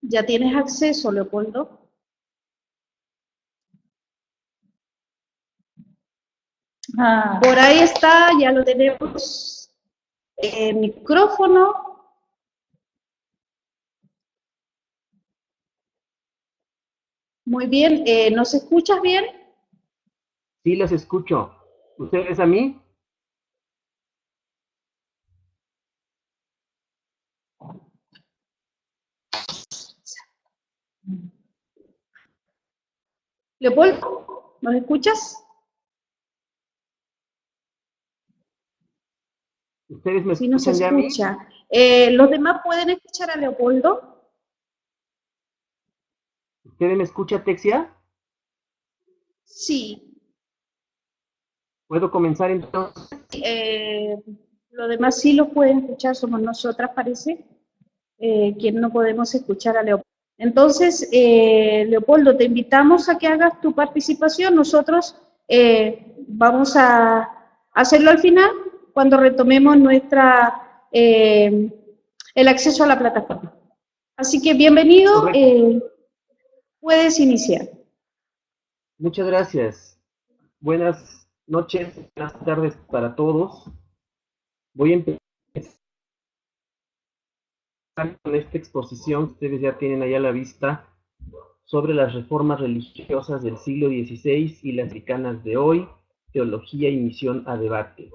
¿Ya tienes acceso, Leopoldo? Por ahí está, ya lo tenemos. Micrófono. Muy bien. ¿Nos escuchas bien? Sí, les escucho. ¿Ustedes a mí? Leopoldo, ¿nos escuchas? ¿Ustedes me Sí, nos escuchan ya a mí? escucha. ¿Los demás pueden escuchar a Leopoldo? ¿Ustedes me escuchan, Texia? Sí. ¿Puedo comenzar entonces? Eh, los demás sí los pueden escuchar, somos nosotras, parece, quien no podemos escuchar a Leopoldo. Entonces, Leopoldo, te invitamos a que hagas tu participación. Nosotros vamos a hacerlo al final, cuando retomemos el acceso a la plataforma. Así que bienvenido, Correcto. puedes iniciar. Muchas gracias. Buenas noches, buenas tardes para todos. Voy a empezar con esta exposición que ustedes ya tienen ahí a la vista sobre las reformas religiosas del siglo XVI y las africanas de hoy, teología y misión a debate.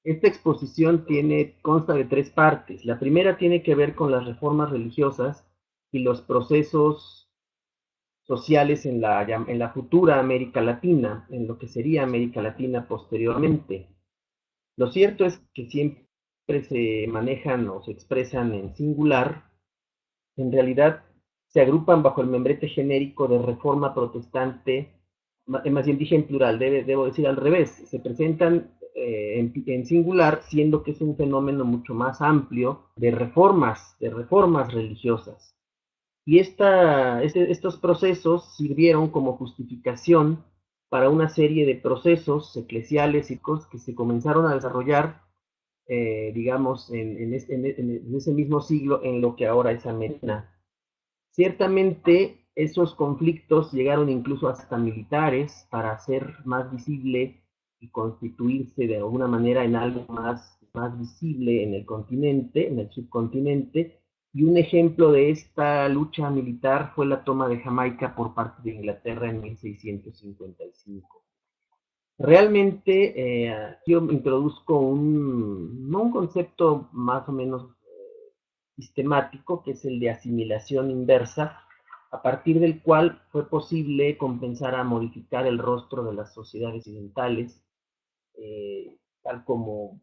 Esta exposición consta de tres partes. La primera tiene que ver con las reformas religiosas y los procesos sociales en la futura América Latina, en lo que sería América Latina posteriormente. Lo cierto es que siempre se manejan o se expresan en singular, en realidad se agrupan bajo el membrete genérico de reforma protestante, más bien dije en plural, debo decir al revés, se presentan en singular, siendo que es un fenómeno mucho más amplio de reformas religiosas. Y estos procesos sirvieron como justificación para una serie de procesos eclesiales y que se comenzaron a desarrollar, digamos, en ese mismo siglo en lo que ahora es América. Ciertamente esos conflictos llegaron incluso hasta militares para hacer más visible y constituirse de alguna manera en algo más visible en el continente, en el subcontinente, y un ejemplo de esta lucha militar fue la toma de Jamaica por parte de Inglaterra en 1655. Realmente yo introduzco no un concepto más o menos sistemático, que es el de asimilación inversa, a partir del cual fue posible comenzar a modificar el rostro de las sociedades occidentales, tal como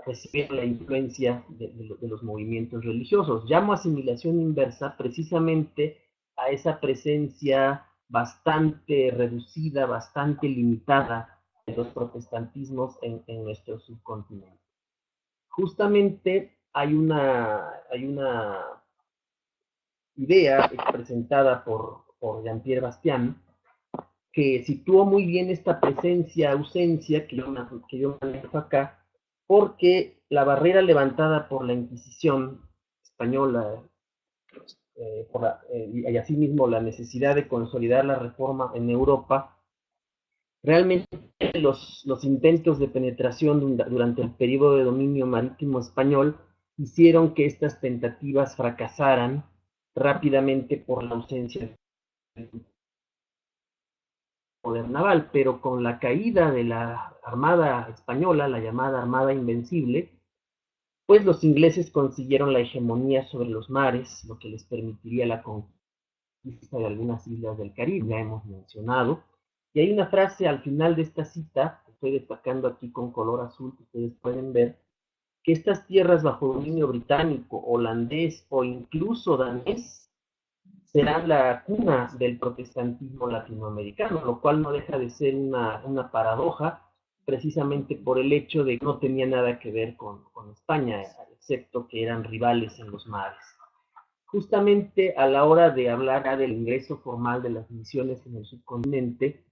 recibir la influencia de los movimientos religiosos. Llamo asimilación inversa precisamente a esa presencia bastante reducida, bastante limitada de los protestantismos en nuestro subcontinente. Justamente hay una idea presentada por Jean-Pierre Bastian que situó muy bien esta presencia-ausencia que yo manejo acá, porque la barrera levantada por la Inquisición española y asimismo la necesidad de consolidar la reforma en Europa, realmente los intentos de penetración durante el periodo de dominio marítimo español hicieron que estas tentativas fracasaran rápidamente por la ausencia de poder naval, pero con la caída de la Armada Española, la llamada Armada Invencible, pues los ingleses consiguieron la hegemonía sobre los mares, lo que les permitiría la conquista de algunas islas del Caribe, ya hemos mencionado. Y hay una frase al final de esta cita, que estoy destacando aquí con color azul, que ustedes pueden ver, que estas tierras bajo dominio británico, holandés o incluso danés serán la cuna del protestantismo latinoamericano, lo cual no deja de ser una paradoja, precisamente por el hecho de que no tenía nada que ver con España, excepto que eran rivales en los mares. Justamente a la hora de hablar del ingreso formal de las misiones en el subcontinente,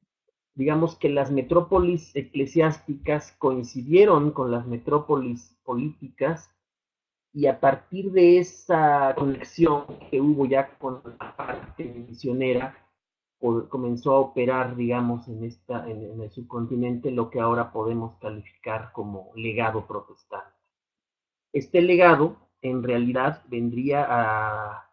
digamos que las metrópolis eclesiásticas coincidieron con las metrópolis políticas y a partir de esa conexión que hubo ya con la parte misionera, comenzó a operar, digamos, en el subcontinente lo que ahora podemos calificar como legado protestante. Este legado, en realidad, vendría a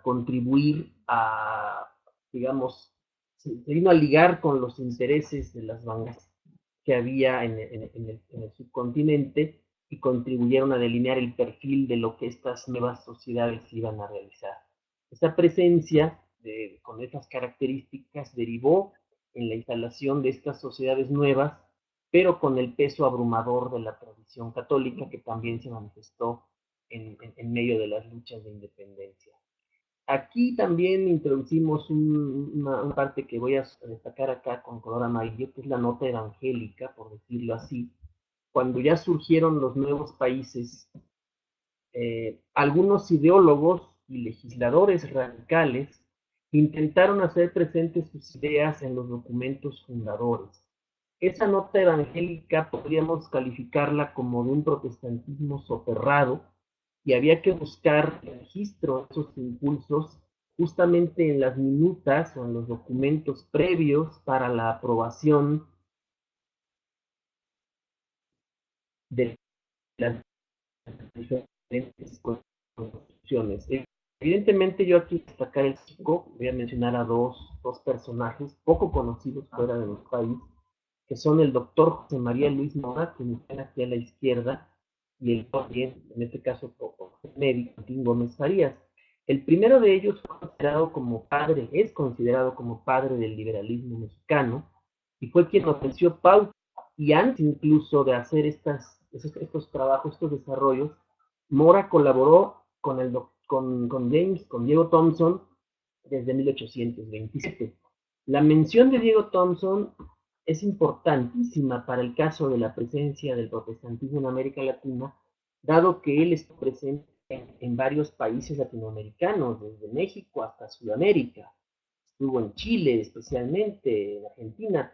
contribuir a, digamos, se vino a ligar con los intereses de las bandas que había en el subcontinente y contribuyeron a delinear el perfil de lo que estas nuevas sociedades iban a realizar. Esta presencia con estas características derivó en la instalación de estas sociedades nuevas, pero con el peso abrumador de la tradición católica que también se manifestó en medio de las luchas de independencia. Aquí también introducimos una parte que voy a destacar acá con color amarillo, que es la nota evangélica, por decirlo así. Cuando ya surgieron los nuevos países, algunos ideólogos y legisladores radicales intentaron hacer presentes sus ideas en los documentos fundadores. Esa nota evangélica podríamos calificarla como de un protestantismo soterrado, y había que buscar registro de esos impulsos justamente en las minutas o en los documentos previos para la aprobación de las diferentes constituciones. Evidentemente yo aquí destacar el chico, voy a mencionar a dos personajes poco conocidos fuera de nuestro país, que son el doctor José María Luis Mora, que está aquí a la izquierda, y el también, en este caso, médico, Martín Gómez Farías. El primero de ellos fue considerado como padre, es considerado como padre del liberalismo mexicano, y fue quien ofreció pauta, y antes incluso de hacer estos trabajos, estos desarrollos, Mora colaboró con Diego Thompson desde 1827. La mención de Diego Thompson es importantísima para el caso de la presencia del protestantismo en América Latina, dado que él está presente en varios países latinoamericanos, desde México hasta Sudamérica. Estuvo en Chile especialmente, en Argentina,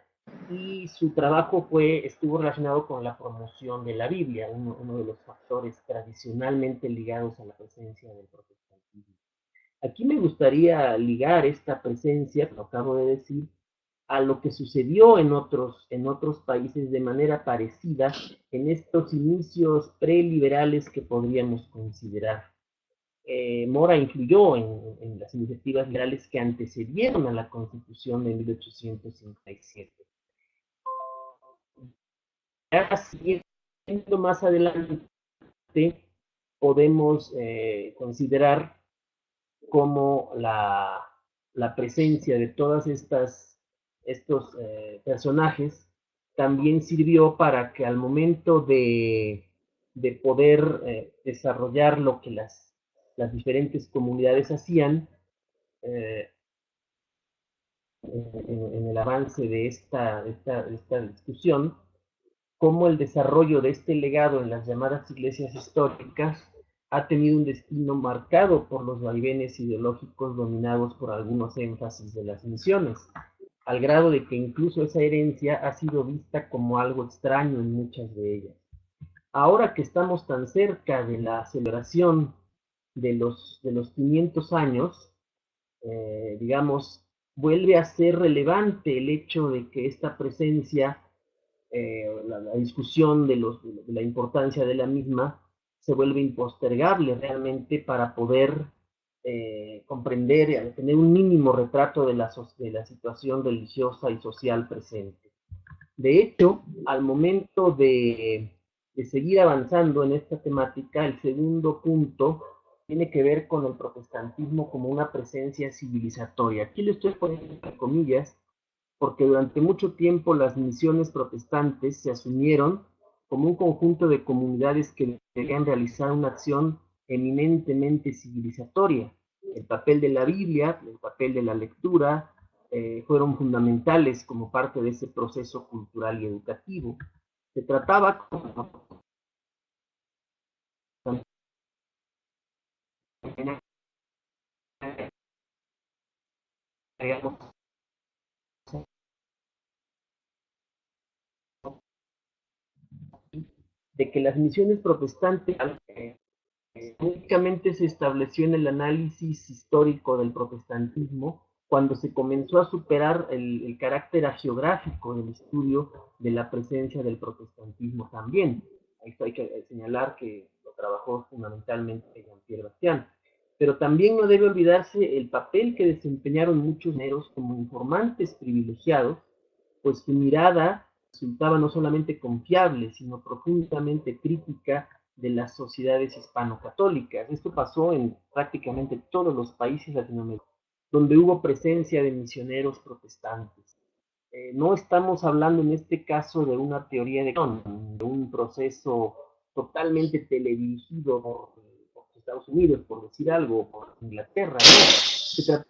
y su trabajo estuvo relacionado con la promoción de la Biblia, uno de los factores tradicionalmente ligados a la presencia del protestantismo. Aquí me gustaría ligar esta presencia, que lo acabo de decir, a lo que sucedió en otros países de manera parecida en estos inicios preliberales que podríamos considerar. Mora influyó en las iniciativas liberales que antecedieron a la Constitución de 1857. Ya siguiendo más adelante, podemos considerar cómo la presencia de todas estos personajes también sirvió para que al momento de poder desarrollar lo que las diferentes comunidades hacían, eh, en el avance de esta discusión, cómo el desarrollo de este legado en las llamadas iglesias históricas ha tenido un destino marcado por los vaivenes ideológicos dominados por algunos énfasis de las misiones, al grado de que incluso esa herencia ha sido vista como algo extraño en muchas de ellas. Ahora que estamos tan cerca de la celebración de los 500 años, digamos, vuelve a ser relevante el hecho de que esta presencia, la discusión de la importancia de la misma, se vuelve impostergable realmente para poder comprender, tener un mínimo retrato de la situación religiosa y social presente. De hecho, al momento de seguir avanzando en esta temática, el segundo punto tiene que ver con el protestantismo como una presencia civilizatoria. Aquí le estoy poniendo entre comillas, porque durante mucho tiempo las misiones protestantes se asumieron como un conjunto de comunidades que debían realizar una acción eminentemente civilizatoria. El papel de la Biblia, el papel de la lectura, fueron fundamentales como parte de ese proceso cultural y educativo. Se trataba, digamos, de que las misiones protestantes Únicamente se estableció en el análisis histórico del protestantismo cuando se comenzó a superar el carácter hagiográfico del estudio de la presencia del protestantismo también. Esto hay que señalar que lo trabajó fundamentalmente Jean-Pierre Bastián. Pero también no debe olvidarse el papel que desempeñaron muchos misioneros como informantes privilegiados, pues su mirada resultaba no solamente confiable, sino profundamente crítica de las sociedades hispano-católicas. Esto pasó en prácticamente todos los países latinoamericanos, donde hubo presencia de misioneros protestantes. No estamos hablando en este caso de una teoría de un proceso totalmente teledirigido por Estados Unidos, por decir algo, por Inglaterra, no. Se trata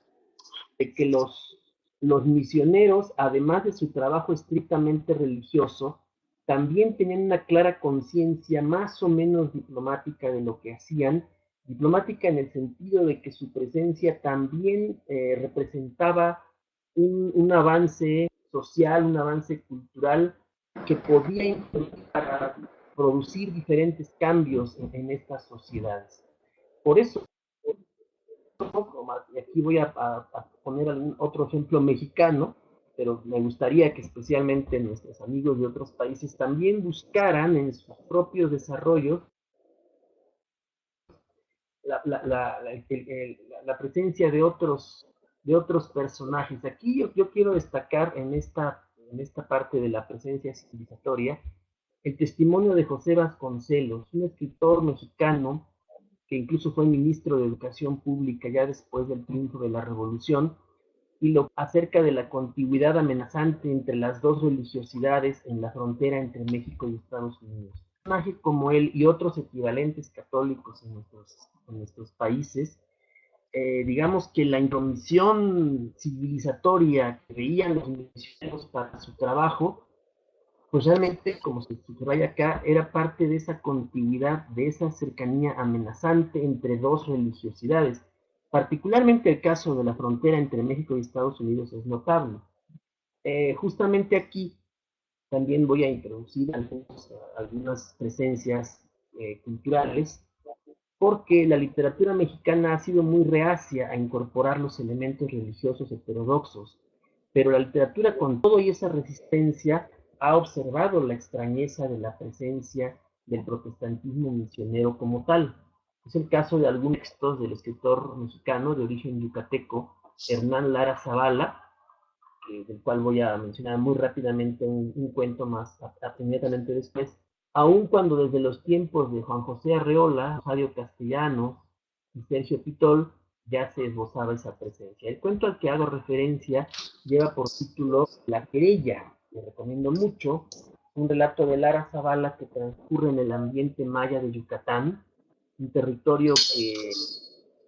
de que los misioneros, además de su trabajo estrictamente religioso, también tenían una clara conciencia más o menos diplomática de lo que hacían, diplomática en el sentido de que su presencia también representaba un avance social, un avance cultural que podía influir para producir diferentes cambios en estas sociedades. Por eso, y aquí voy a poner algún otro ejemplo mexicano, pero me gustaría que especialmente nuestros amigos de otros países también buscaran en sus propios desarrollos la presencia de otros personajes. Aquí yo quiero destacar en esta parte de la presencia civilizatoria el testimonio de José Vasconcelos, un escritor mexicano que incluso fue ministro de Educación Pública ya después del triunfo de la Revolución, y lo acerca de la contigüidad amenazante entre las dos religiosidades en la frontera entre México y Estados Unidos. Un personaje como él y otros equivalentes católicos en nuestros países, digamos que la intromisión civilizatoria que veían los misioneros para su trabajo, pues realmente, como se subraya acá, era parte de esa continuidad, de esa cercanía amenazante entre dos religiosidades. Particularmente el caso de la frontera entre México y Estados Unidos es notable. Justamente aquí también voy a introducir algunas presencias culturales, porque la literatura mexicana ha sido muy reacia a incorporar los elementos religiosos heterodoxos, pero la literatura con todo y esa resistencia ha observado la extrañeza de la presencia del protestantismo misionero como tal. Es el caso de algunos textos del escritor mexicano de origen yucateco, Hernán Lara Zavala, del cual voy a mencionar muy rápidamente un cuento más inmediatamente después, aun cuando desde los tiempos de Juan José Arreola, Rosario Castellanos y Sergio Pitol ya se esbozaba esa presencia. El cuento al que hago referencia lleva por título La querella, que recomiendo mucho, un relato de Lara Zavala que transcurre en el ambiente maya de Yucatán, un territorio que,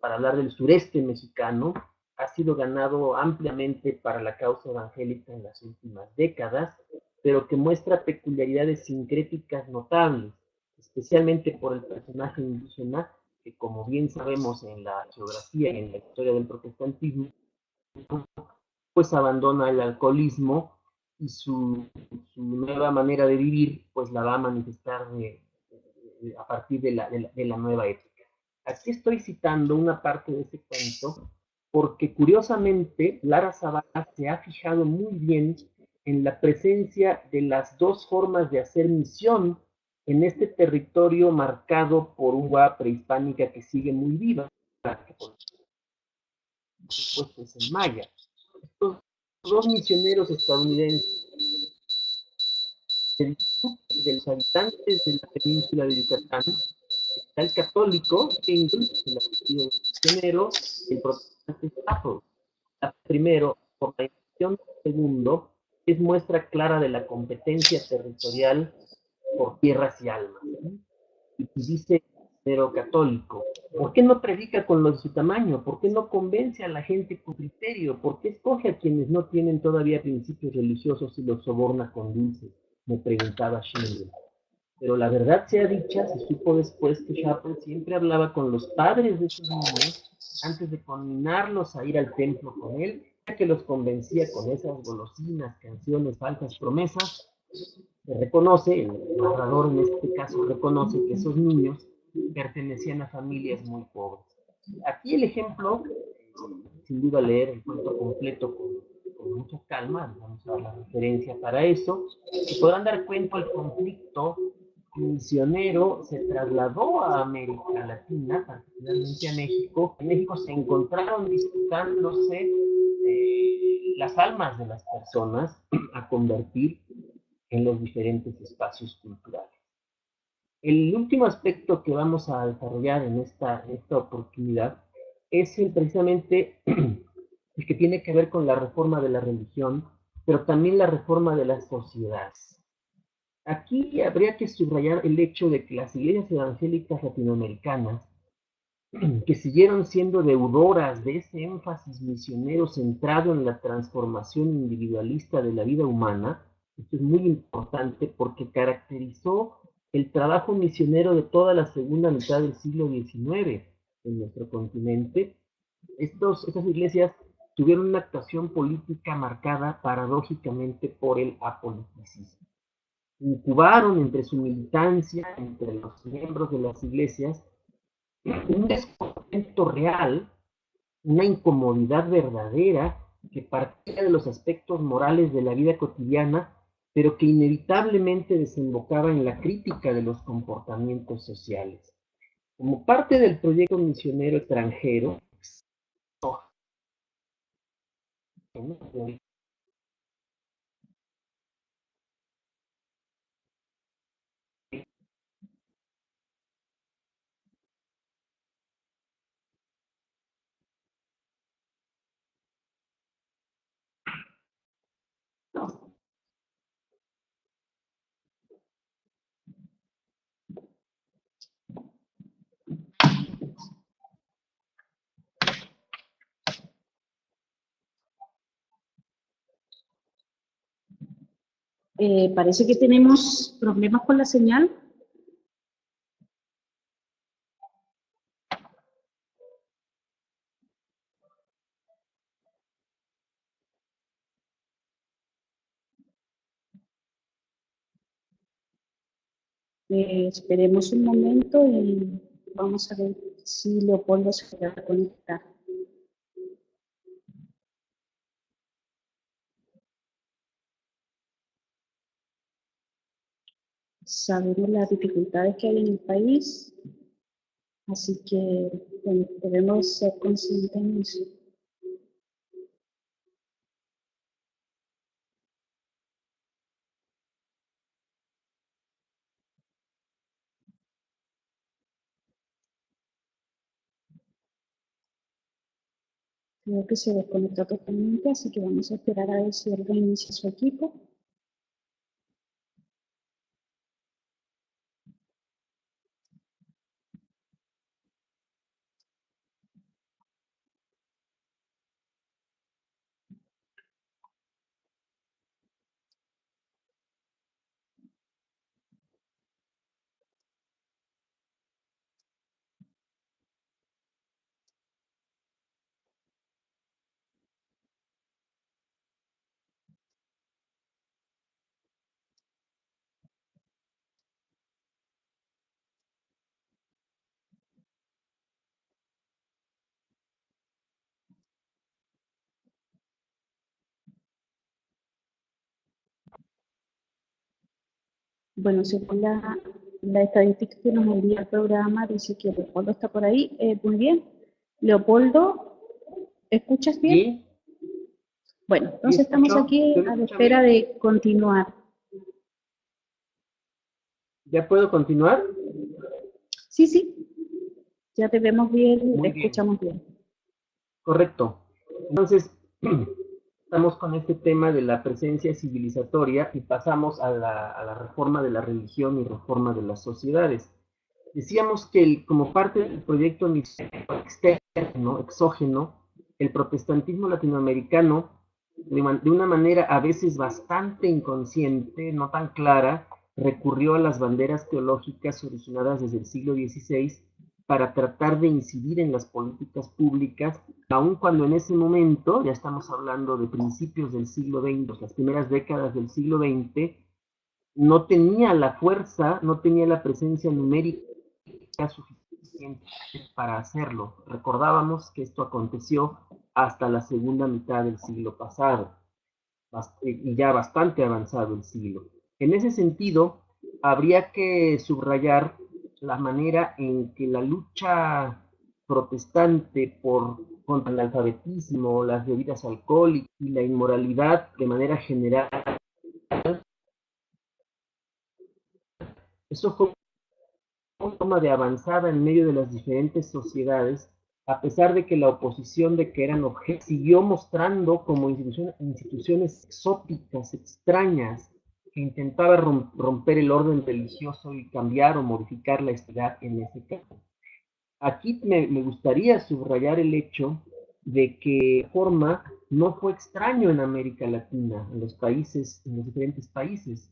para hablar del sureste mexicano, ha sido ganado ampliamente para la causa evangélica en las últimas décadas, pero que muestra peculiaridades sincréticas notables, especialmente por el personaje indígena que, como bien sabemos en la geografía y en la historia del protestantismo, pues abandona el alcoholismo y su nueva manera de vivir pues la va a manifestar a partir de la nueva época. Aquí estoy citando una parte de ese cuento porque curiosamente Lara Zavala se ha fijado muy bien en la presencia de las dos formas de hacer misión en este territorio marcado por una prehispánica que sigue muy viva, que por supuesto es el maya. Estos dos misioneros estadounidenses de los habitantes de la península de Yucatán está el católico, que incluye el apellido misionero, el protestante afro. Primero, por la intención del segundo, es muestra clara de la competencia territorial por tierras y almas. Y dice pero católico, ¿por qué no predica con los de su tamaño? ¿Por qué no convence a la gente con criterio? ¿Por qué escoge a quienes no tienen todavía principios religiosos y los soborna con dulces? Me preguntaba Schindler. Pero la verdad sea dicha, se supo después que Chappell siempre hablaba con los padres de sus niños antes de conminarlos a ir al templo con él, ya que los convencía con esas golosinas, canciones, falsas promesas. Se reconoce, el narrador en este caso reconoce que esos niños pertenecían a familias muy pobres. Aquí el ejemplo, sin duda leer el cuento completo con mucha calma, vamos a dar la referencia para eso, se podrán dar cuenta el conflicto misionero se trasladó a América Latina, particularmente a México. En México se encontraron disputándose las almas de las personas a convertir en los diferentes espacios culturales. El último aspecto que vamos a desarrollar en esta oportunidad es precisamente el que tiene que ver con la reforma de la religión, pero también la reforma de las sociedades. Aquí habría que subrayar el hecho de que las iglesias evangélicas latinoamericanas, que siguieron siendo deudoras de ese énfasis misionero centrado en la transformación individualista de la vida humana, esto es muy importante porque caracterizó el trabajo misionero de toda la segunda mitad del siglo XIX en nuestro continente. Estas iglesias tuvieron una actuación política marcada paradójicamente por el apoliticismo. Incubaron entre su militancia, entre los miembros de las iglesias, un descontento real, una incomodidad verdadera que partía de los aspectos morales de la vida cotidiana, pero que inevitablemente desembocaba en la crítica de los comportamientos sociales. Como parte del proyecto misionero extranjero, Parece que tenemos problemas con la señal. Esperemos un momento y vamos a ver si Leopoldo se va a conectar. Sabemos las dificultades que hay en el país, así que bueno, debemos ser conscientes en eso. Creo que se desconectó totalmente, así que vamos a esperar a ver si él reinicia su equipo. Bueno, según la estadística que nos envía el programa, dice que Leopoldo está por ahí. Muy bien. Leopoldo, ¿escuchas bien? ¿sí? Bueno, entonces estamos aquí a la espera de continuar. ¿Ya puedo continuar? Sí, sí. Ya te vemos bien, te escuchamos bien. Correcto. Entonces, estamos con este tema de la presencia civilizatoria y pasamos a la reforma de la religión y reforma de las sociedades. Decíamos que como parte del proyecto externo, exógeno, el protestantismo latinoamericano, de una manera a veces bastante inconsciente, no tan clara, recurrió a las banderas teológicas originadas desde el siglo XVI para tratar de incidir en las políticas públicas, aun cuando en ese momento, ya estamos hablando de principios del siglo XX, las primeras décadas del siglo XX, no tenía la fuerza, no tenía la presencia numérica era suficiente para hacerlo. Recordábamos que esto aconteció hasta la segunda mitad del siglo pasado, y ya bastante avanzado el siglo. En ese sentido, habría que subrayar la manera en que la lucha protestante contra el analfabetismo, las bebidas alcohólicas y la inmoralidad de manera general, eso fue una forma de avanzada en medio de las diferentes sociedades, a pesar de que la oposición de que eran objetos siguió mostrando como instituciones exóticas, extrañas, que intentaba romper el orden religioso y cambiar o modificar la estabilidad en ese caso. Aquí me gustaría subrayar el hecho de que forma no fue extraño en América Latina, en los diferentes países,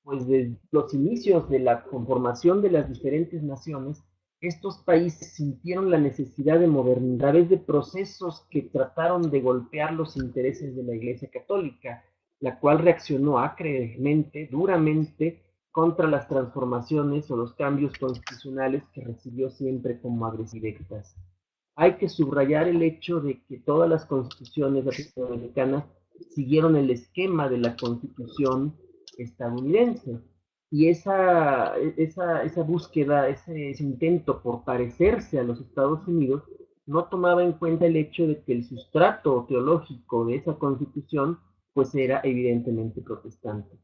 pues desde los inicios de la conformación de las diferentes naciones, estos países sintieron la necesidad de modernizar a través de procesos que trataron de golpear los intereses de la Iglesia Católica, la cual reaccionó acremente, duramente, contra las transformaciones o los cambios constitucionales que recibió siempre como agresivas. Hay que subrayar el hecho de que todas las constituciones latinoamericanas siguieron el esquema de la constitución estadounidense. Y esa búsqueda, ese intento por parecerse a los Estados Unidos, no tomaba en cuenta el hecho de que el sustrato teológico de esa constitución pues era evidentemente protestante.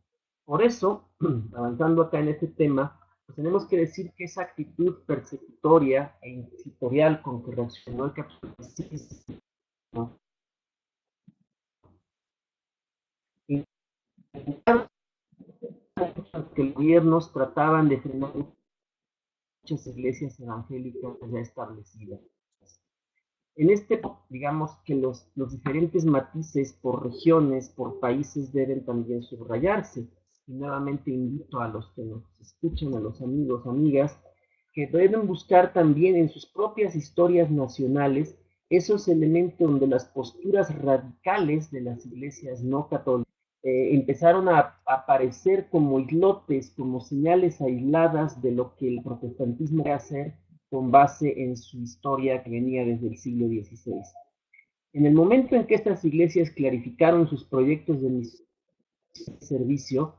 Por eso, avanzando acá en este tema, pues tenemos que decir que esa actitud persecutoria e inquisitorial con que reaccionó el catolicismo, que los gobiernos trataban de frenar muchas iglesias evangélicas ya establecidas. En digamos que los diferentes matices por regiones, por países deben también subrayarse. Y nuevamente invito a los que nos escuchan, a los amigos, amigas, que deben buscar también en sus propias historias nacionales esos elementos donde las posturas radicales de las iglesias no católicas empezaron a aparecer como islotes, como señales aisladas de lo que el protestantismo iba a hacer con base en su historia que venía desde el siglo XVI. En el momento en que estas iglesias clarificaron sus proyectos de servicio,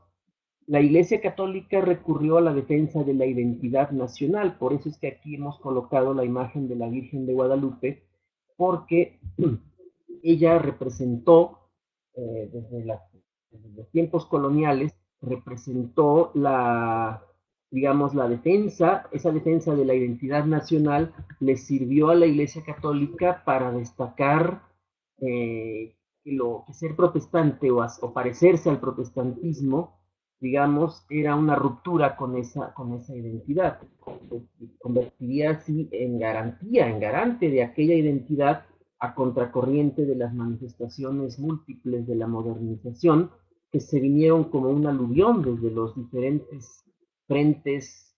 la Iglesia Católica recurrió a la defensa de la identidad nacional. Por eso es que aquí hemos colocado la imagen de la Virgen de Guadalupe, porque ella representó, desde los tiempos coloniales, representó digamos, esa defensa de la identidad nacional le sirvió a la Iglesia Católica para destacar que ser protestante o parecerse al protestantismo, digamos, era una ruptura con esa identidad. Convertiría así en garante de aquella identidad a contracorriente de las manifestaciones múltiples de la modernización que se vinieron como un aluvión desde los diferentes frentes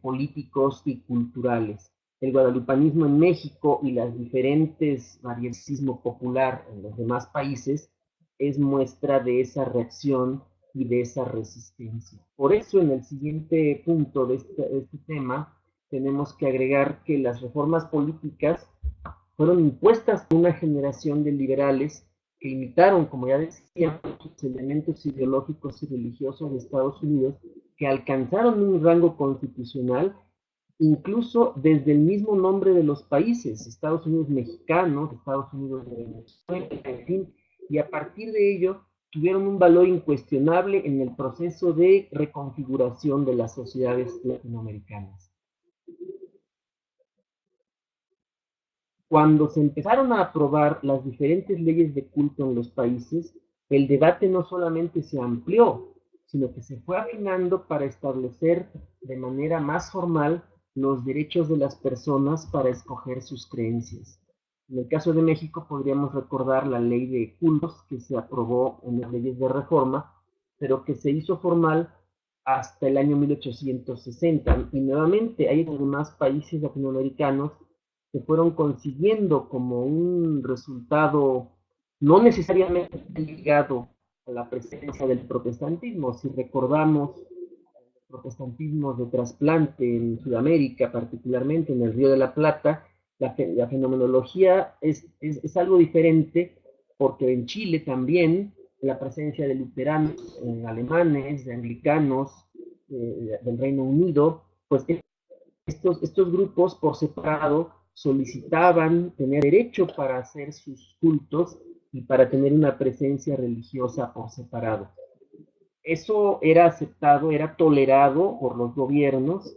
políticos y culturales. El guadalupanismo en México y las diferentes variantismo popular en los demás países es muestra de esa reacción y de esa resistencia. Por eso, en el siguiente punto de este tema, tenemos que agregar que las reformas políticas fueron impuestas por una generación de liberales que imitaron, como ya decía, los elementos ideológicos y religiosos de Estados Unidos, que alcanzaron un rango constitucional incluso desde el mismo nombre de los países, Estados Unidos mexicanos, Estados Unidos de Venezuela, en fin, y a partir de ello tuvieron un valor incuestionable en el proceso de reconfiguración de las sociedades latinoamericanas. Cuando se empezaron a aprobar las diferentes leyes de culto en los países, el debate no solamente se amplió, sino que se fue afinando para establecer de manera más formal los derechos de las personas para escoger sus creencias. En el caso de México podríamos recordar la ley de cultos que se aprobó en las leyes de reforma, pero que se hizo formal hasta el año 1860. Y nuevamente hay algunos países latinoamericanos que fueron consiguiendo como un resultado no necesariamente ligado a la presencia del protestantismo. Si recordamos protestantismos de trasplante en Sudamérica, particularmente en el Río de la Plata, la fenomenología es algo diferente, porque en Chile también la presencia de luteranos, alemanes, de anglicanos, del Reino Unido, pues estos grupos por separado solicitaban tener derecho para hacer sus cultos y para tener una presencia religiosa por separado. Eso era aceptado, era tolerado por los gobiernos,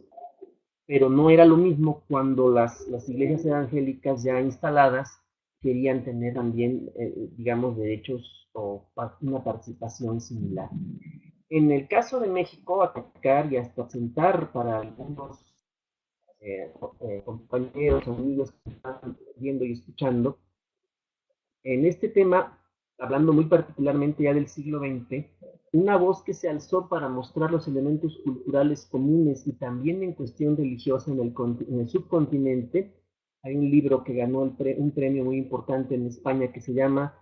pero no era lo mismo cuando las iglesias evangélicas ya instaladas querían tener también, digamos, derechos o una participación similar. En el caso de México, atacar y hasta sentar para algunos compañeros, amigos que están viendo y escuchando, en este tema, hablando muy particularmente ya del siglo XX, una voz que se alzó para mostrar los elementos culturales comunes y también en cuestión religiosa en el subcontinente. Hay un libro que ganó un premio muy importante en España que se llama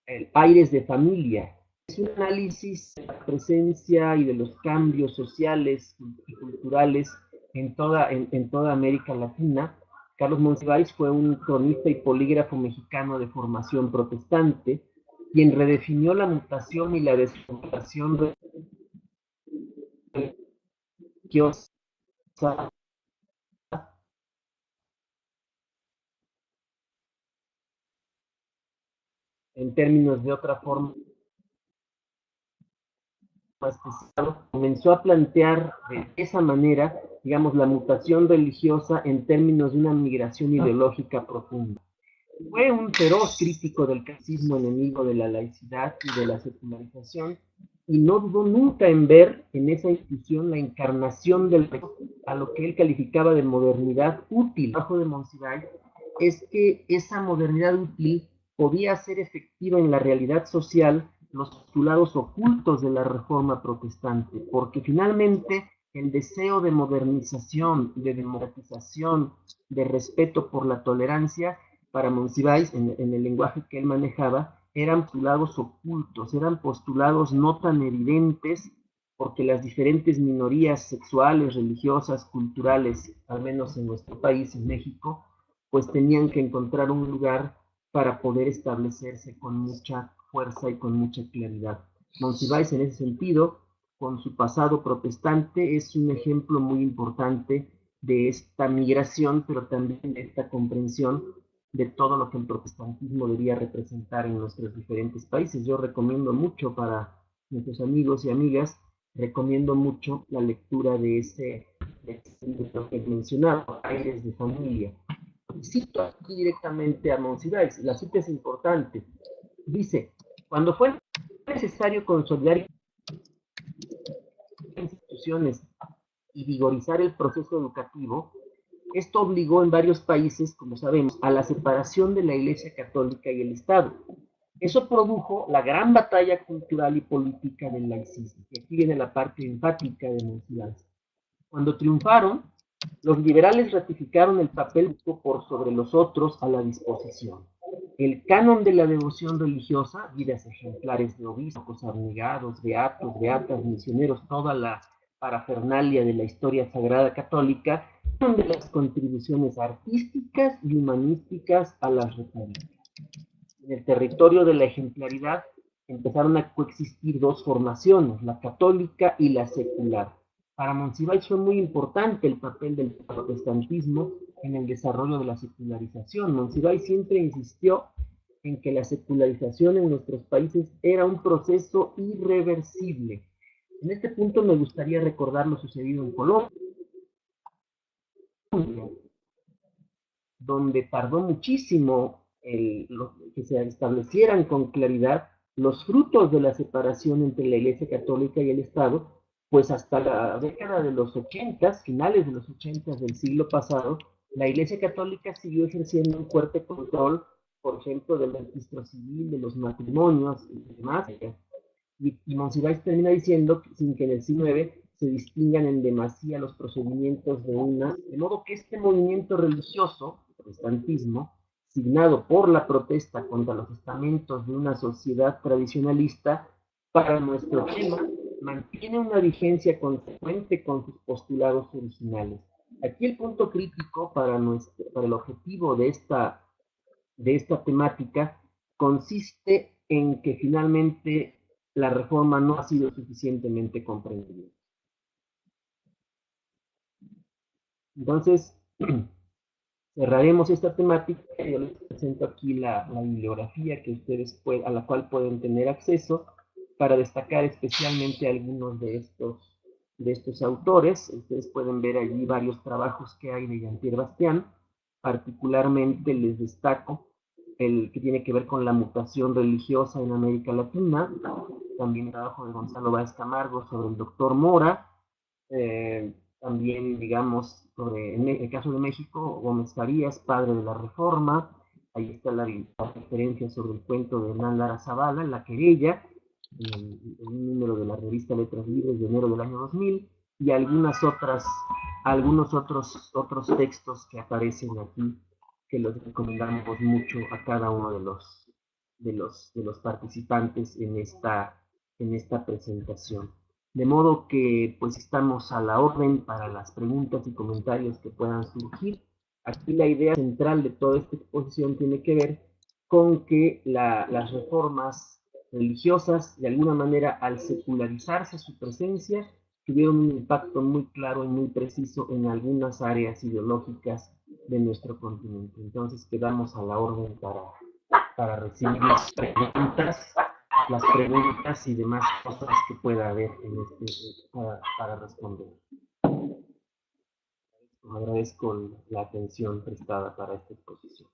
El Aires de Familia. Es un análisis de la presencia y de los cambios sociales y culturales en toda América Latina. Carlos Monsiváis fue un cronista y polígrafo mexicano de formación protestante, quien redefinió la mutación y la desmutación religiosa en términos de otra forma especial, comenzó a plantear de esa manera, digamos, la mutación religiosa en términos de una migración ideológica profunda. Fue un feroz crítico del catolicismo, enemigo de la laicidad y de la secularización, y no dudó nunca en ver en esa institución la encarnación del a lo que él calificaba de modernidad útil. El trabajo de Monsiváis es que esa modernidad útil podía ser efectiva en la realidad social los postulados ocultos de la reforma protestante, porque finalmente el deseo de modernización, de democratización, de respeto por la tolerancia, para Monsiváis, en el lenguaje que él manejaba, eran postulados ocultos, eran postulados no tan evidentes, porque las diferentes minorías sexuales, religiosas, culturales, al menos en nuestro país, en México, pues tenían que encontrar un lugar para poder establecerse con mucha fuerza y con mucha claridad. Monsiváis, en ese sentido, con su pasado protestante, es un ejemplo muy importante de esta migración, pero también de esta comprensión de todo lo que el protestantismo debía representar en nuestros diferentes países. Yo recomiendo mucho para nuestros amigos y amigas, recomiendo mucho la lectura de ese libro que he mencionado, Aires de Familia. Cito aquí directamente a Monsiváis, la cita es importante. Dice, cuando fue necesario consolidar instituciones y vigorizar el proceso educativo, esto obligó en varios países, como sabemos, a la separación de la Iglesia Católica y el Estado. Eso produjo la gran batalla cultural y política del laicismo. Y aquí viene la parte enfática de Monsiváis. Cuando triunfaron, los liberales ratificaron el papel por sobre los otros a la disposición. El canon de la devoción religiosa, vidas ejemplares de obispos, abnegados, beatos, beatas, misioneros, toda la parafernalia de la historia sagrada católica, de las contribuciones artísticas y humanísticas a las repúblicas. En el territorio de la ejemplaridad empezaron a coexistir dos formaciones, la católica y la secular. Para Monsiváis fue muy importante el papel del protestantismo en el desarrollo de la secularización. Monsiváis siempre insistió en que la secularización en nuestros países era un proceso irreversible. En este punto me gustaría recordar lo sucedido en Colombia, donde tardó muchísimo que se establecieran con claridad los frutos de la separación entre la Iglesia Católica y el Estado, pues hasta la década de los 80, finales de los 80 del siglo pasado, la Iglesia Católica siguió ejerciendo un fuerte control, por ejemplo, del registro civil, de los matrimonios y demás. Y Monsiváis termina diciendo que, sin que en el siglo IX se distingan en demasía los procedimientos de modo que este movimiento religioso, el protestantismo, signado por la protesta contra los estamentos de una sociedad tradicionalista, para nuestro tema, mantiene una vigencia consecuente con sus postulados originales. Aquí el punto crítico para el objetivo de esta temática consiste en que finalmente la reforma no ha sido suficientemente comprendida. Entonces, cerraremos esta temática. Yo les presento aquí la bibliografía que ustedes a la cual pueden tener acceso para destacar especialmente algunos de estos autores. Ustedes pueden ver allí varios trabajos que hay de Jean-Pierre Bastián. Particularmente les destaco el que tiene que ver con la mutación religiosa en América Latina, también el trabajo de Gonzalo Báez Camargo sobre el doctor Mora, también, digamos, en el caso de México, Gómez Farías, padre de la Reforma. Ahí está la referencia sobre el cuento de Hernán Lara Zavala, La querella, en un número de la revista Letras Libres de enero del año 2000, y algunos otros textos que aparecen aquí, que los recomendamos mucho a cada uno de los participantes en esta presentación. De modo que pues estamos a la orden para las preguntas y comentarios que puedan surgir. Aquí la idea central de toda esta exposición tiene que ver con que las reformas religiosas, de alguna manera, al secularizarse su presencia, tuvieron un impacto muy claro y muy preciso en algunas áreas ideológicas de nuestro continente. Entonces quedamos a la orden para recibir las preguntas y demás cosas que pueda haber para responder. Agradezco la atención prestada para esta exposición.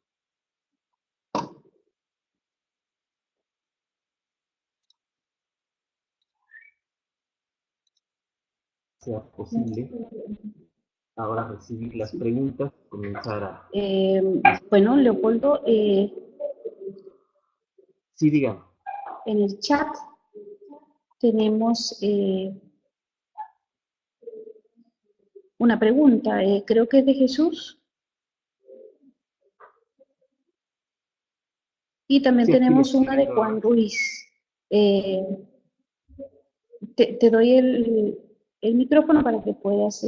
Sea posible ahora recibir las preguntas, comenzar a... Bueno, Leopoldo, Sí, dígame. en el chat tenemos una pregunta, creo que es de Jesús. Y también Sí, tenemos una de Juan Ruiz. Te doy el micrófono para que puedas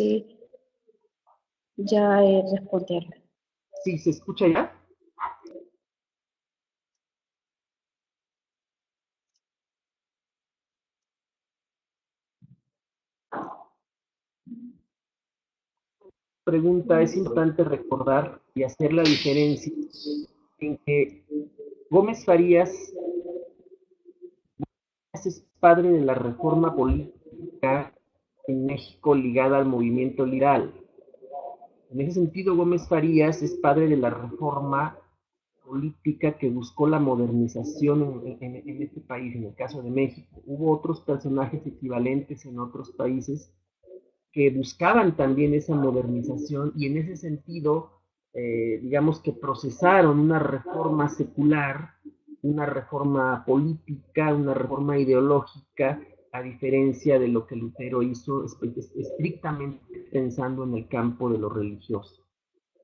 ya responderla. Sí, ¿se escucha ya? Pregunta, es importante recordar y hacer la diferencia en que Gómez Farías es padre de la reforma política en México ligada al movimiento liberal. En ese sentido, Gómez Farías es padre de la reforma política que buscó la modernización en este país, en el caso de México. Hubo otros personajes equivalentes en otros países que buscaban también esa modernización y en ese sentido, digamos que procesaron una reforma secular, una reforma política, una reforma ideológica, a diferencia de lo que Lutero hizo estrictamente pensando en el campo de lo religioso.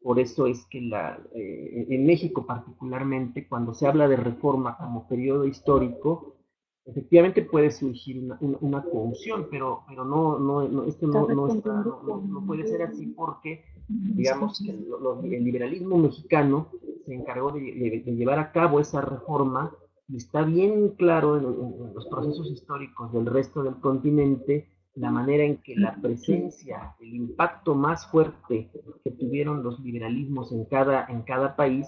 Por eso es que en México particularmente, cuando se habla de reforma como periodo histórico, efectivamente puede surgir una confusión, pero esto no puede ser así porque, digamos, que el liberalismo mexicano se encargó de llevar a cabo esa reforma y está bien claro en los procesos históricos del resto del continente la manera en que la presencia, el impacto más fuerte que tuvieron los liberalismos en cada país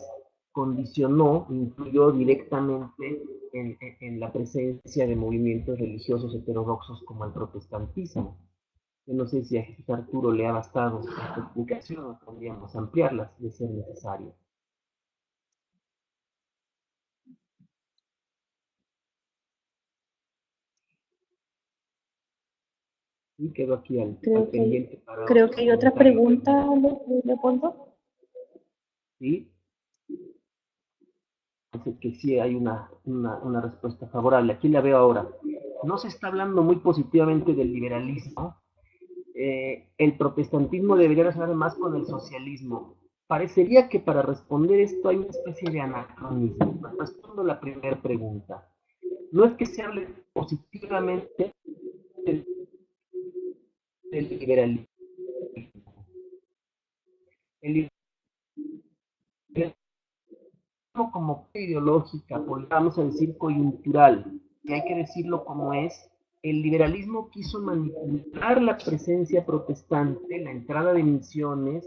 condicionó, influyó directamente en la presencia de movimientos religiosos heterodoxos como el protestantismo. Yo no sé si a Jesús Arturo le ha bastado esta explicación o podríamos ampliarlas de ser necesario. Y quedo aquí al pendiente para... Creo que hay otra pregunta, Leopoldo. Sí. Que sí hay una respuesta favorable. Aquí la veo ahora. No se está hablando muy positivamente del liberalismo. El protestantismo debería resonar más con el socialismo. Parecería que para responder esto hay una especie de anacronismo. Respondo la primera pregunta. No es que se hable positivamente del del liberalismo. El liberalismo como ideológica, vamos a decir coyuntural, y hay que decirlo como es, el liberalismo quiso manipular la presencia protestante, la entrada de misiones,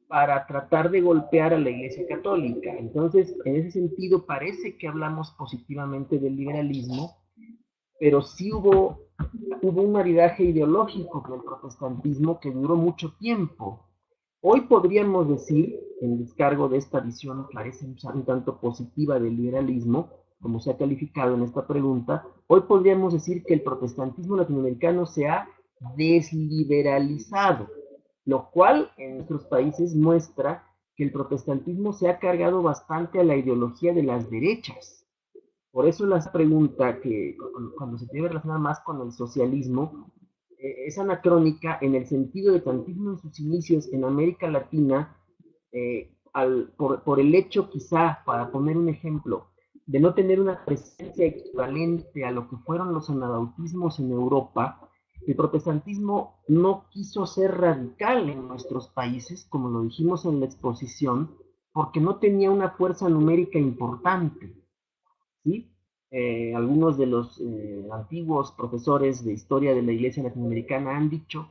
para tratar de golpear a la Iglesia Católica. Entonces, en ese sentido, parece que hablamos positivamente del liberalismo, pero sí hubo un maridaje ideológico con el protestantismo que duró mucho tiempo. Hoy podríamos decir, en descargo de esta visión que parece un tanto positiva del liberalismo, como se ha calificado en esta pregunta, hoy podríamos decir que el protestantismo latinoamericano se ha desliberalizado, lo cual en nuestros países muestra que el protestantismo se ha cargado bastante a la ideología de las derechas. Por eso la pregunta que cuando se debe relacionar más con el socialismo es anacrónica en el sentido de tantismo en sus inicios en América Latina, por el hecho quizá, para poner un ejemplo, de no tener una presencia equivalente a lo que fueron los anabautismos en Europa, el protestantismo no quiso ser radical en nuestros países, como lo dijimos en la exposición, porque no tenía una fuerza numérica importante. ¿Sí? Algunos de los antiguos profesores de historia de la Iglesia latinoamericana han dicho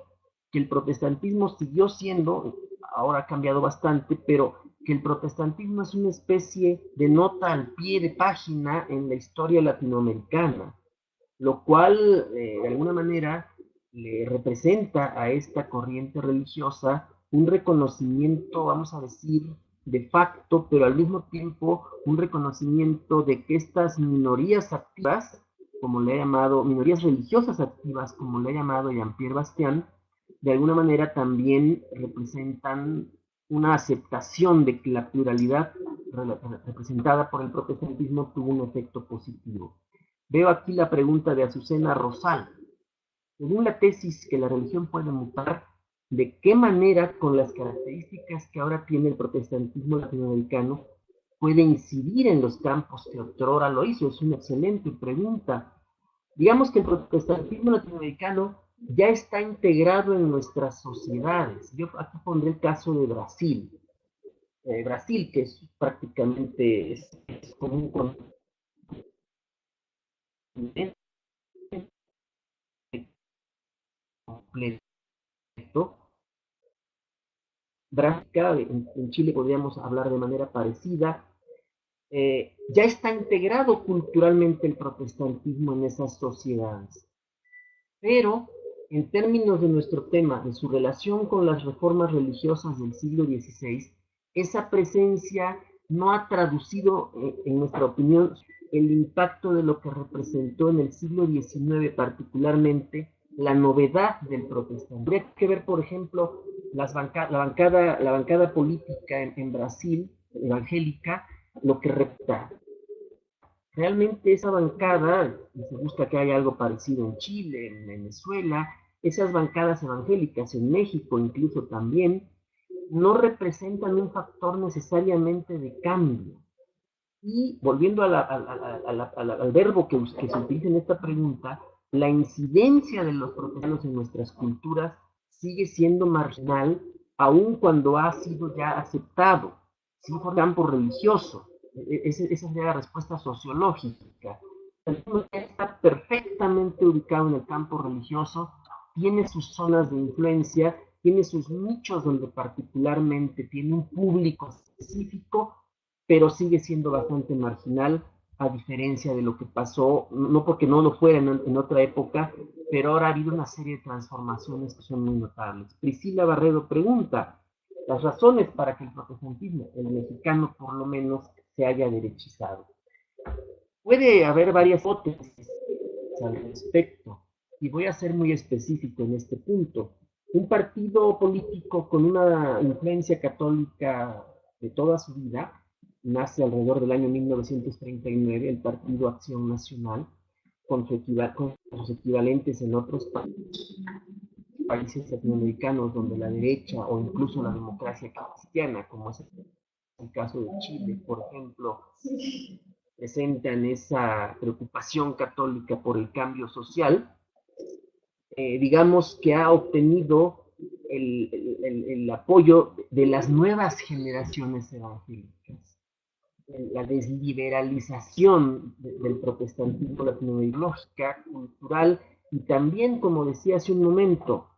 que el protestantismo siguió siendo, ahora ha cambiado bastante, pero que el protestantismo es una especie de nota al pie de página en la historia latinoamericana, lo cual de alguna manera le representa a esta corriente religiosa un reconocimiento, vamos a decir, de facto, pero al mismo tiempo un reconocimiento de que estas minorías activas, como le ha llamado, minorías religiosas activas, como le ha llamado Jean-Pierre Bastián, de alguna manera también representan una aceptación de que la pluralidad representada por el protestantismo tuvo un efecto positivo. Veo aquí la pregunta de Azucena Rosal. Según la tesis que la religión puede mutar, ¿de qué manera, con las características que ahora tiene el protestantismo latinoamericano, puede incidir en los campos que otrora lo hizo? Es una excelente pregunta. Digamos que el protestantismo latinoamericano ya está integrado en nuestras sociedades. Yo aquí pondré el caso de Brasil. Brasil, que es prácticamente es como un continente completo. En Chile podríamos hablar de manera parecida. Ya está integrado culturalmente el protestantismo en esas sociedades. Pero en términos de nuestro tema, de su relación con las reformas religiosas del siglo XVI, esa presencia no ha traducido, en nuestra opinión, el impacto de lo que representó en el siglo XIX, particularmente la novedad del protestantismo. Habría que ver, por ejemplo, la bancada política en Brasil, evangélica, lo que representa. Realmente esa bancada, se busca que haya algo parecido en Chile, en Venezuela, esas bancadas evangélicas en México incluso también, no representan un factor necesariamente de cambio. Y volviendo al verbo que se utiliza en esta pregunta, la incidencia de los protestantes en nuestras culturas sigue siendo marginal, aun cuando ha sido ya aceptado, sí, por campo religioso. Esa sería la respuesta sociológica. El mundo está perfectamente ubicado en el campo religioso, tiene sus zonas de influencia, tiene sus nichos donde particularmente tiene un público específico, pero sigue siendo bastante marginal, a diferencia de lo que pasó, no porque no lo fuera en otra época, pero ahora ha habido una serie de transformaciones que son muy notables. Priscila Barredo pregunta, las razones para que el protestantismo, el mexicano por lo menos, se haya derechizado. Puede haber varias hipótesis al respecto, y voy a ser muy específico en este punto. Un partido político con una influencia católica de toda su vida nace alrededor del año 1939, el Partido Acción Nacional, con sus equivalentes en otros países latinoamericanos donde la derecha o incluso la democracia cristiana, como es el caso de Chile, por ejemplo, presentan esa preocupación católica por el cambio social. digamos que ha obtenido el apoyo de las nuevas generaciones evangélicas. La desliberalización del protestantismo latinoamericano, cultural, y también, como decía hace un momento,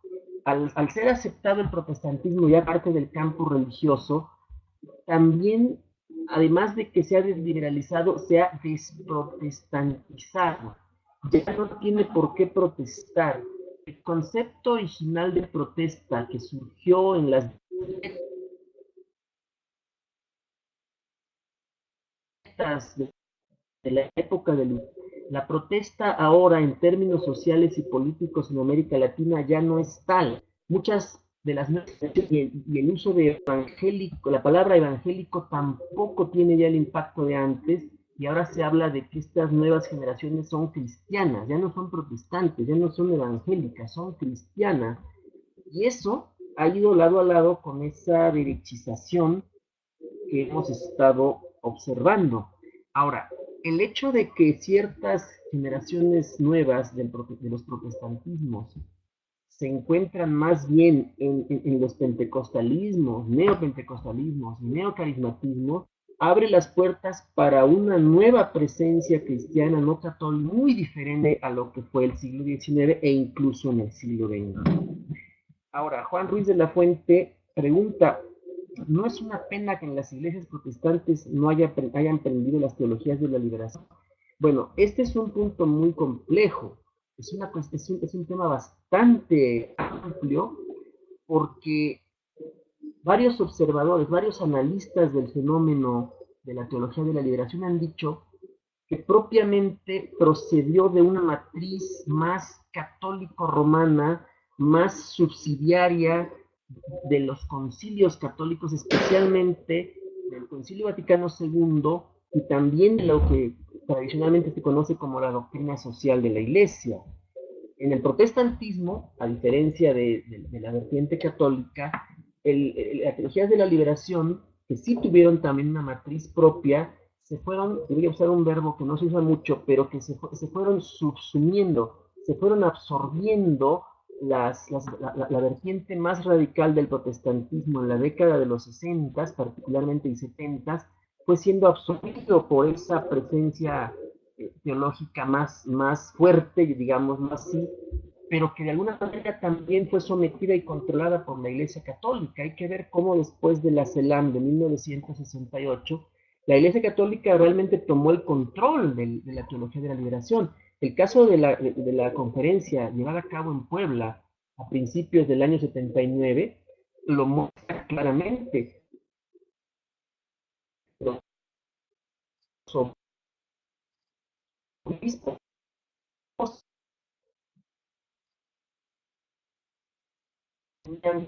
al ser aceptado el protestantismo ya parte del campo religioso, también, además de que se ha desliberalizado, se ha desprotestantizado. Ya no tiene por qué protestar. El concepto original de protesta que surgió en las de la época de la protesta ahora en términos sociales y políticos en América Latina ya no es tal. Muchas de las y el uso de evangélico, la palabra evangélico tampoco tiene ya el impacto de antes, y ahora se habla de que estas nuevas generaciones son cristianas, ya no son protestantes, ya no son evangélicas, son cristianas, y eso ha ido lado a lado con esa derechización que hemos estado observando. Ahora, el hecho de que ciertas generaciones nuevas de los protestantismos se encuentran más bien en los pentecostalismos, neopentecostalismos y neocarismatismos, abre las puertas para una nueva presencia cristiana no católica muy diferente a lo que fue el siglo XIX e incluso en el siglo XX. Ahora, Juan Ruiz de la Fuente pregunta, ¿no es una pena que en las iglesias protestantes no hayan aprendido las teologías de la liberación? Bueno, este es un punto muy complejo, es un tema bastante amplio, porque varios observadores, varios analistas del fenómeno de la teología de la liberación han dicho que propiamente procedió de una matriz más católico-romana, más subsidiaria de los concilios católicos, especialmente del Concilio Vaticano II, y también de lo que tradicionalmente se conoce como la doctrina social de la Iglesia. En el protestantismo, a diferencia de la vertiente católica, las teologías de la liberación, que sí tuvieron también una matriz propia, se fueron, debería usar un verbo que no se usa mucho, pero que se fueron subsumiendo, se fueron absorbiendo la vertiente más radical del protestantismo en la década de los 60, particularmente y 70, fue siendo absorbido por esa presencia teológica más fuerte, digamos, más sí, pero que de alguna manera también fue sometida y controlada por la Iglesia Católica. Hay que ver cómo después de la CELAM de 1968, la Iglesia Católica realmente tomó el control de la teología de la liberación. El caso de la conferencia llevada a cabo en Puebla a principios del año 79 lo muestra claramente. Los obispos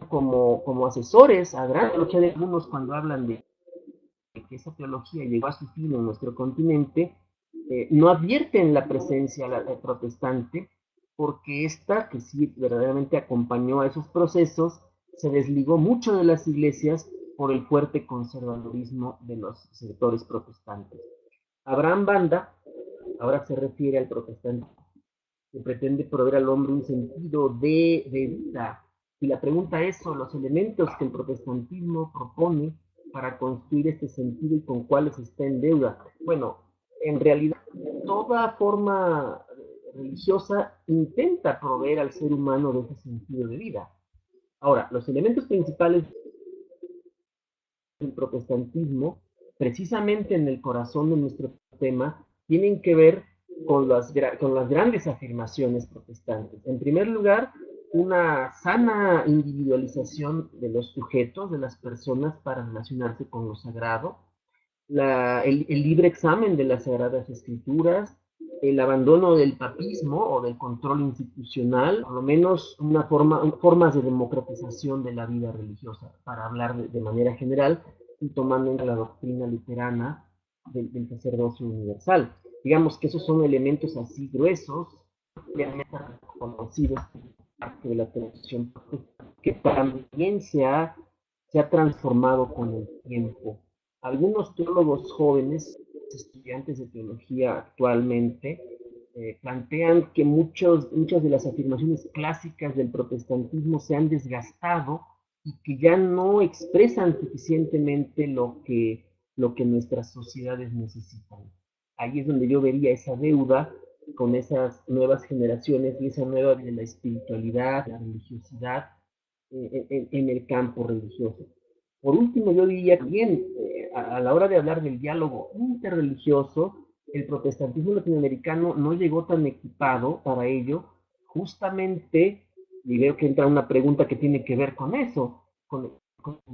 como asesores a gran teología de algunos cuando hablan de que esa teología llegó a su fin en nuestro continente, no advierten la presencia protestante, porque esta, que sí verdaderamente acompañó a esos procesos, se desligó mucho de las iglesias por el fuerte conservadurismo de los sectores protestantes. Abraham Banda ahora se refiere al protestantismo, que pretende proveer al hombre un sentido de vida. Y la pregunta es sobre los elementos que el protestantismo propone para construir este sentido y con cuáles está en deuda. Bueno, en realidad toda forma religiosa intenta proveer al ser humano de ese sentido de vida. Ahora, los elementos principales del protestantismo, precisamente en el corazón de nuestro tema, tienen que ver con las grandes afirmaciones protestantes. En primer lugar, una sana individualización de los sujetos, de las personas, para relacionarse con lo sagrado, el libre examen de las Sagradas Escrituras, el abandono del papismo o del control institucional, por lo menos formas de democratización de la vida religiosa, para hablar de manera general, y tomando en la doctrina luterana del sacerdocio universal. Digamos que esos son elementos así gruesos, ampliamente reconocidos por parte de la tradición que también se ha transformado con el tiempo. Algunos teólogos jóvenes, estudiantes de teología actualmente, plantean que muchas de las afirmaciones clásicas del protestantismo se han desgastado y que ya no expresan suficientemente lo que nuestras sociedades necesitan. Ahí es donde yo vería esa deuda con esas nuevas generaciones y esa nueva de la espiritualidad, la religiosidad en el campo religioso. Por último, yo diría también, a la hora de hablar del diálogo interreligioso, el protestantismo latinoamericano no llegó tan equipado para ello, justamente, y veo que entra una pregunta que tiene que ver con eso, con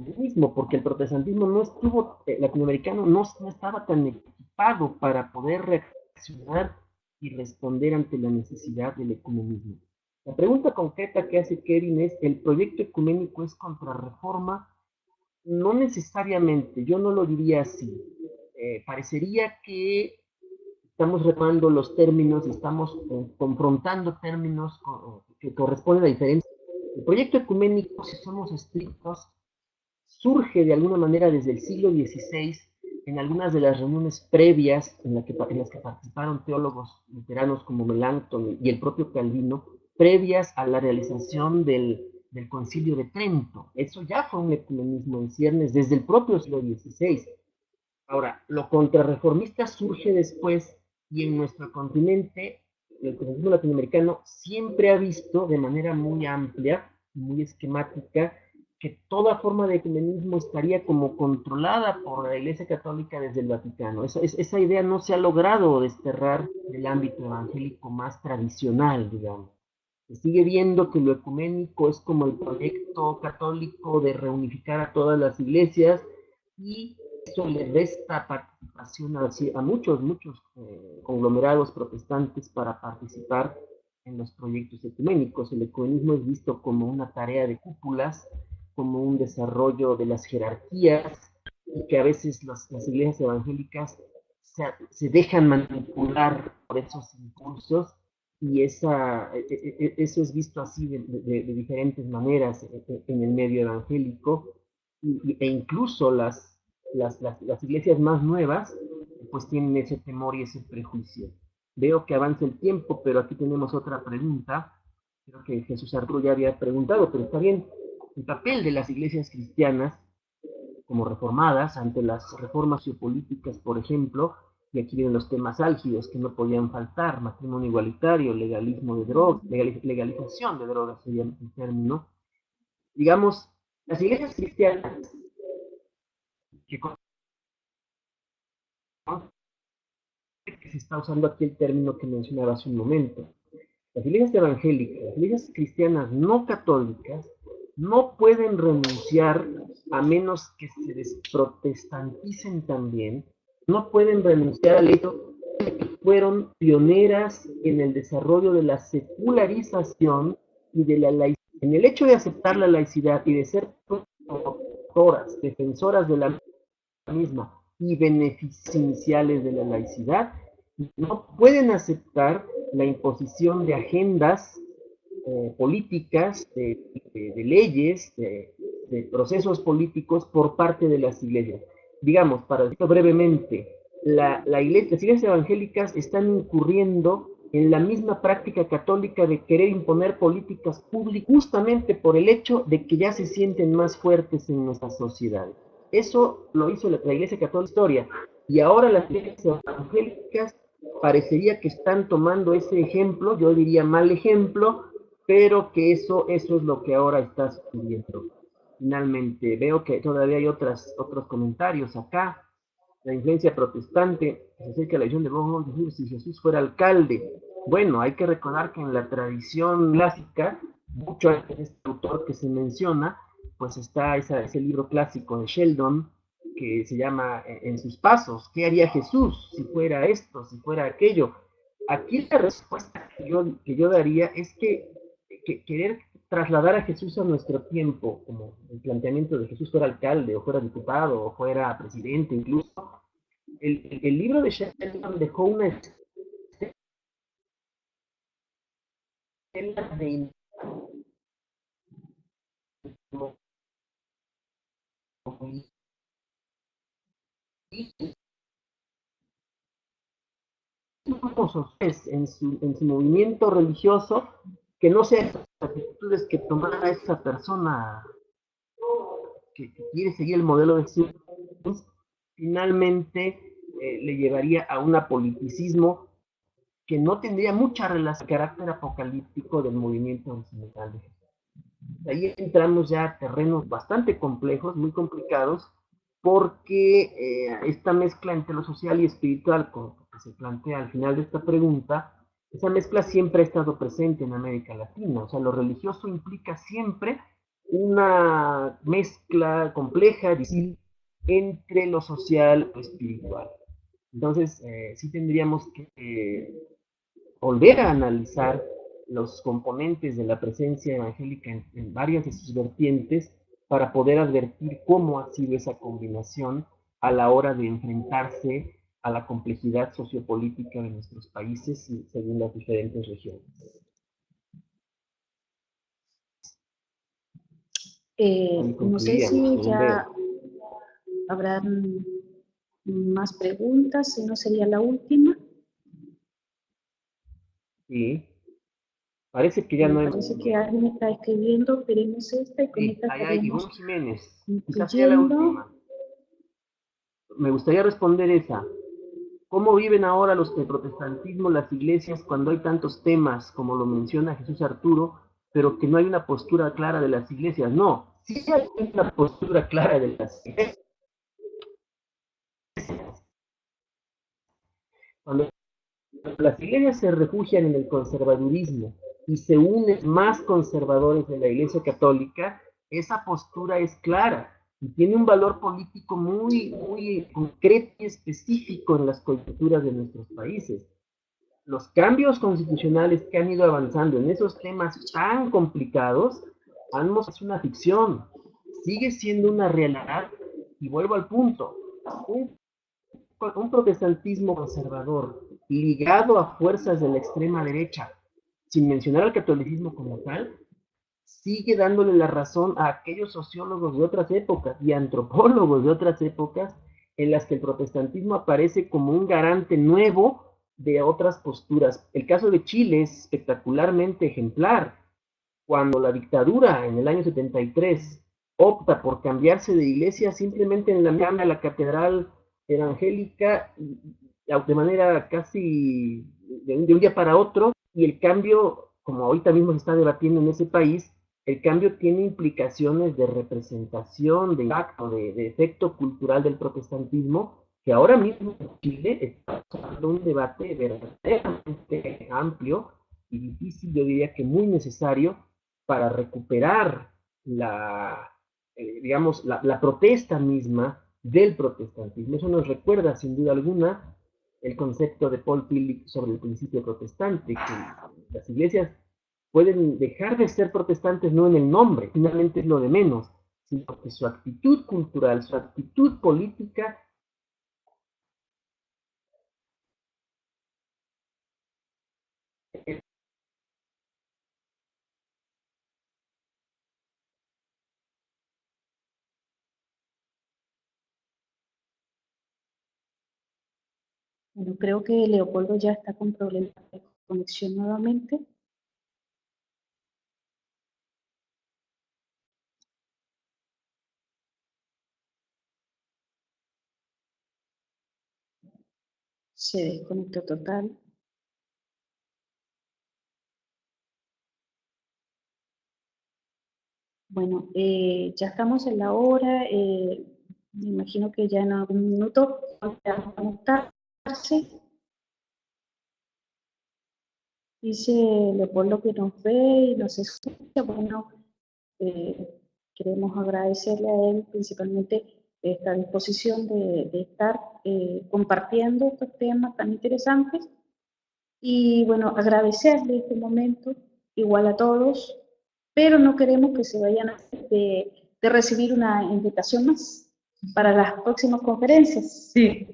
el mismo, porque el protestantismo no estuvo, latinoamericano no estaba tan equipado para poder reaccionar y responder ante la necesidad del ecumenismo. La pregunta concreta que hace Kevin es, ¿el proyecto ecuménico es contrarreforma? No necesariamente, yo no lo diría así. Parecería que estamos retomando los términos y estamos confrontando términos que corresponden a diferentes. El proyecto ecuménico, si somos estrictos, surge de alguna manera desde el siglo XVI en algunas de las reuniones previas en las que participaron teólogos luteranos como Melanchthon y el propio Calvino, previas a la realización del Concilio de Trento. Eso ya fue un ecumenismo en ciernes desde el propio siglo XVI. Ahora, lo contrarreformista surge después y en nuestro continente, el comunismo latinoamericano siempre ha visto de manera muy amplia, muy esquemática, que toda forma de ecumenismo estaría como controlada por la Iglesia Católica desde el Vaticano. Esa idea no se ha logrado desterrar del ámbito evangélico más tradicional, digamos. Se sigue viendo que lo ecuménico es como el proyecto católico de reunificar a todas las iglesias y eso le resta participación a muchos conglomerados protestantes para participar en los proyectos ecuménicos. El ecumenismo es visto como una tarea de cúpulas, como un desarrollo de las jerarquías y que a veces las iglesias evangélicas se dejan manipular por esos impulsos y eso es visto así de diferentes maneras en el medio evangélico e incluso las iglesias más nuevas pues tienen ese temor y ese prejuicio. Veo que avanza el tiempo, pero aquí tenemos otra pregunta. Creo que Jesús Arturo ya había preguntado, pero está bien. El papel de las iglesias cristianas como reformadas ante las reformas geopolíticas, por ejemplo, y aquí vienen los temas álgidos que no podían faltar, matrimonio igualitario, legalismo de drogas, legalización de drogas sería el término. Digamos, las iglesias cristianas que que se está usando aquí el término que mencionaba hace un momento. Las iglesias evangélicas, las iglesias cristianas no católicas, no pueden renunciar a menos que se desprotestanticen también, no pueden renunciar al hecho de que fueron pioneras en el desarrollo de la secularización y de la laicidad. En el hecho de aceptar la laicidad y de ser promotoras, defensoras de la misma y beneficiales de la laicidad, no pueden aceptar la imposición de agendas políticas, de leyes, de procesos políticos por parte de las iglesias. Digamos, para decirlo brevemente, las iglesias evangélicas están incurriendo en la misma práctica católica de querer imponer políticas públicas justamente por el hecho de que ya se sienten más fuertes en nuestras sociedades. Eso lo hizo la Iglesia Católica historia y ahora las iglesias evangélicas parecería que están tomando ese ejemplo, yo diría mal ejemplo, pero que eso es lo que ahora está sucediendo. Finalmente, veo que todavía hay otros comentarios acá. La influencia protestante se acerca a la visión de Bonhoeffer, decir, si Jesús fuera alcalde. Bueno, hay que recordar que en la tradición clásica, mucho antes de este autor que se menciona, pues está ese libro clásico de Sheldon, que se llama En sus pasos, ¿qué haría Jesús si fuera esto, si fuera aquello? Aquí la respuesta que yo daría es que querer trasladar a Jesús a nuestro tiempo, como el planteamiento de Jesús fuera alcalde, o fuera diputado, o fuera presidente incluso, el libro de Sheldon dejó una estela de en su movimiento religioso, que no sean las actitudes que tomara esa persona que quiere seguir el modelo de Jesús, finalmente le llevaría a un apoliticismo que no tendría mucha relación con el carácter apocalíptico del movimiento original de Jesús. Ahí entramos ya a terrenos bastante complejos, muy complicados, porque esta mezcla entre lo social y espiritual, como que se plantea al final de esta pregunta, esa mezcla siempre ha estado presente en América Latina. O sea, lo religioso implica siempre una mezcla compleja, difícil, entre lo social y lo espiritual. Entonces, sí tendríamos que volver a analizar los componentes de la presencia evangélica en varias de sus vertientes para poder advertir cómo ha sido esa combinación a la hora de enfrentarse a la complejidad sociopolítica de nuestros países y según las diferentes regiones. No sé si ya habrán más preguntas, si no sería la última. Sí. Parece que ya no hay. Parece que alguien está escribiendo, queremos esta y con Sí, esta allá hay estaríamos Ivonne Jiménez. Quizás sea la incluyendo. última. Me gustaría responder esa. ¿Cómo viven ahora los del protestantismo las iglesias cuando hay tantos temas, como lo menciona Jesús Arturo, pero que no hay una postura clara de las iglesias? No, sí hay una postura clara de las iglesias. Cuando las iglesias se refugian en el conservadurismo y se unen más conservadores de la Iglesia Católica, esa postura es clara y tiene un valor político muy, muy concreto y específico en las coyunturas de nuestros países. Los cambios constitucionales que han ido avanzando en esos temas tan complicados han mostrado una ficción, sigue siendo una realidad y vuelvo al punto, un un protestantismo conservador ligado a fuerzas de la extrema derecha, sin mencionar al catolicismo como tal, sigue dándole la razón a aquellos sociólogos de otras épocas y antropólogos de otras épocas en las que el protestantismo aparece como un garante nuevo de otras posturas. El caso de Chile es espectacularmente ejemplar. Cuando la dictadura en el año 73 opta por cambiarse de iglesia, simplemente en la cambia la catedral evangélica de manera casi de un día para otro, y el cambio, como ahorita mismo se está debatiendo en ese país, el cambio tiene implicaciones de representación, de impacto, de efecto cultural del protestantismo, que ahora mismo en Chile está causando un debate verdaderamente amplio y difícil, yo diría que muy necesario, para recuperar digamos, la protesta misma del protestantismo. Eso nos recuerda, sin duda alguna, el concepto de Paul Tillich sobre el principio protestante, que las iglesias pueden dejar de ser protestantes no en el nombre, finalmente es lo de menos, sino que su actitud cultural, su actitud política. Bueno, creo que Leopoldo ya está con problemas de conexión nuevamente. Se desconectó total. Bueno, ya estamos en la hora. Me imagino que ya en algún minuto van a conectarse. Dice Leopoldo que nos ve y nos escucha. Bueno, queremos agradecerle a él principalmente esta disposición de estar compartiendo estos temas tan interesantes. Y bueno, agradecerle este momento, igual a todos, pero no queremos que se vayan de recibir una invitación más para las próximas conferencias. Sí.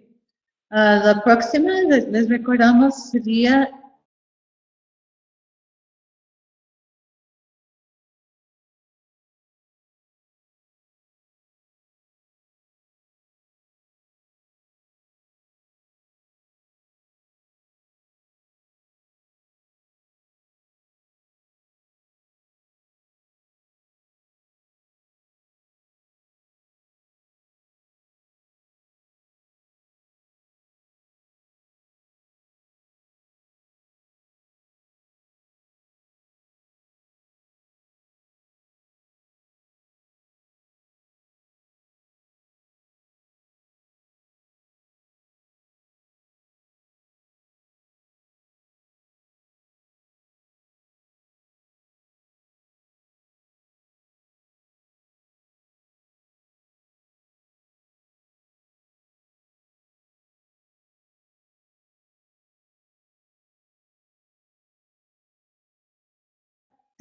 La próxima, les recordamos, sería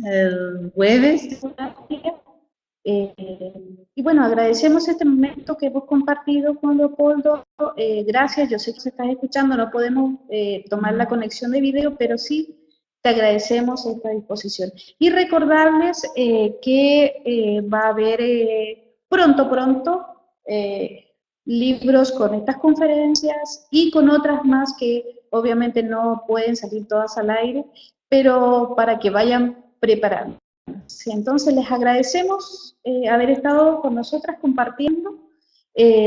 el jueves. Y bueno, agradecemos este momento que hemos compartido con Leopoldo. Gracias, yo sé que se estás escuchando, no podemos tomar la conexión de video, pero sí te agradecemos esta disposición. Y recordarles que va a haber pronto libros con estas conferencias y con otras más que obviamente no pueden salir todas al aire, pero para que vayan preparando. Sí, entonces les agradecemos haber estado con nosotras compartiendo.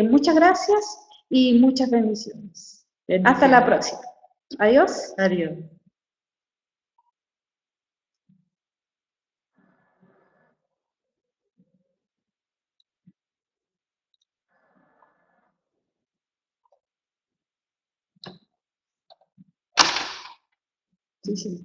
Muchas gracias y muchas bendiciones. Hasta la próxima. Adiós. Adiós. Sí, sí.